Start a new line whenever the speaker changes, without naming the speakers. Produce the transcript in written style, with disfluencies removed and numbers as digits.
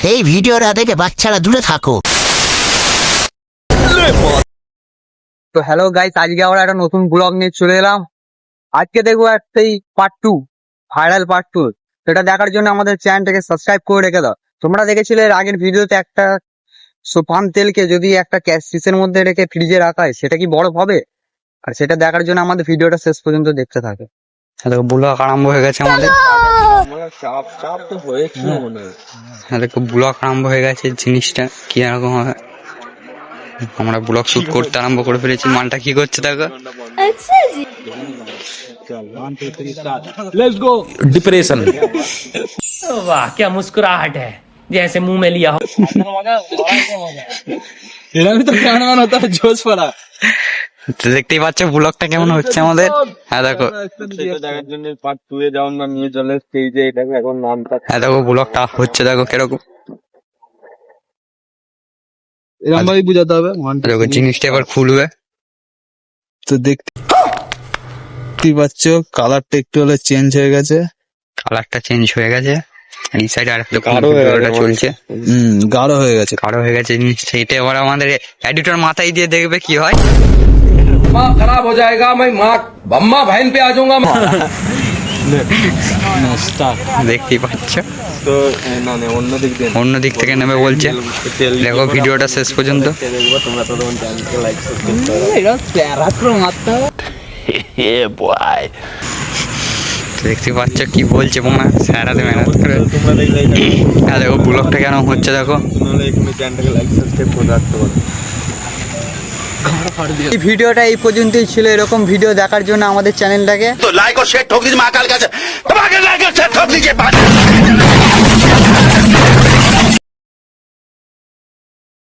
এই ভিডিওটা দেখে বাচ্চারা দূরে থাকো।
তো হ্যালো গাইস, আজকে আমরা একটা নতুন ব্লগ নিয়ে চলে এলাম। আজকে দেখবো একটাই পার্ট 2, ভাইরাল পার্ট 2। সেটা দেখার জন্য আমাদের চ্যানেলটাকে সাবস্ক্রাইব করে রেখে দাও। তোমরা দেখেছিলে এর আগের ভিডিওতে একটা পাম তেলকে যদি একটা সিসের মধ্যে রেখে ফ্রিজে রাখা হয় সেটা কি বরফ হবে? আর সেটা দেখার জন্য আমাদের ভিডিওটা শেষ পর্যন্ত দেখতে থাকে। হ্যালো, ব্লগ আরম্ভ হয়ে গেছে আমাদের। হ্যালো, ব্লগ আরম্ভ হয়ে গেছে। জিনিসটা কি এরকম হবে, আমরা ব্লগ শুট করতে আরম্ভ করে ফেলেছি। মালটা কি করছে দেখো।
Let's go depression.
वाह क्या मुस्कुराहट है, जैसे मुंह में लिया हो।
এরা তো গান বানাতে জোশ পড়া।
তো দেখতেই পাচ্ছ ব্লগটা কেমন হচ্ছে আমাদের। হ্যাঁ দেখো,
সেটা দেখার জন্য পার্ট 2 এ যেমন না নিয়ে চলে স্টেজে, এটাকে এখন নামটা
হ্যাঁ দেখো ব্লগটা হচ্ছে দেখো কিরকম।
এরকম ভাবে বুঝাতে হবে।
দেখো জিনিসটা এবার খুলবে।
তো দেখতেই পাচ্ছ কালারটা একটু হলে চেঞ্জ হয়ে গেছে।
কালারটা চেঞ্জ হয়ে গেছে। এই সাইডে আর একটা
গাঢ় হয়ে গেছে
চলছে।
গাঢ় হয়ে গেছে।
গাঢ় হয়ে গেছে জিনিসটা। এটা এবার আমাদের এডিটর মাথায় দিয়ে দেখবে কি হয়।
दिमाग खराब हो जाएगा, मैं माँ बम्मा बहन पे आ जाऊंगा।
দেখতেই পাচ্ছ।
তো না না অন্য দিক দিয়ে
অন্য দিক থেকে নেবে বলছে। দেখো ভিডিওটা শেষ পর্যন্ত।
দেখবো তোমরা তো তখন চ্যানেলকে লাইক সাবস্ক্রাইব করো।
দেখতে পাচ্ছ কি বলছে বোমা, সারাতে মেহনত করে।
তোমরা দেখলে
হ্যাঁ দেখো ব্লগটা কেন হচ্ছে দেখো।
নাহলে এখানে চ্যানেলটাকে লাইক সাবস্ক্রাইব করে রাখতে পারো।
এই ভিডিওটা এই পর্যন্তই ছিল। এরকম ভিডিও দেখার জন্য আমাদের চ্যানেলটাকে
তো লাইক और शेयर ठोक दीजिए महाकाल का।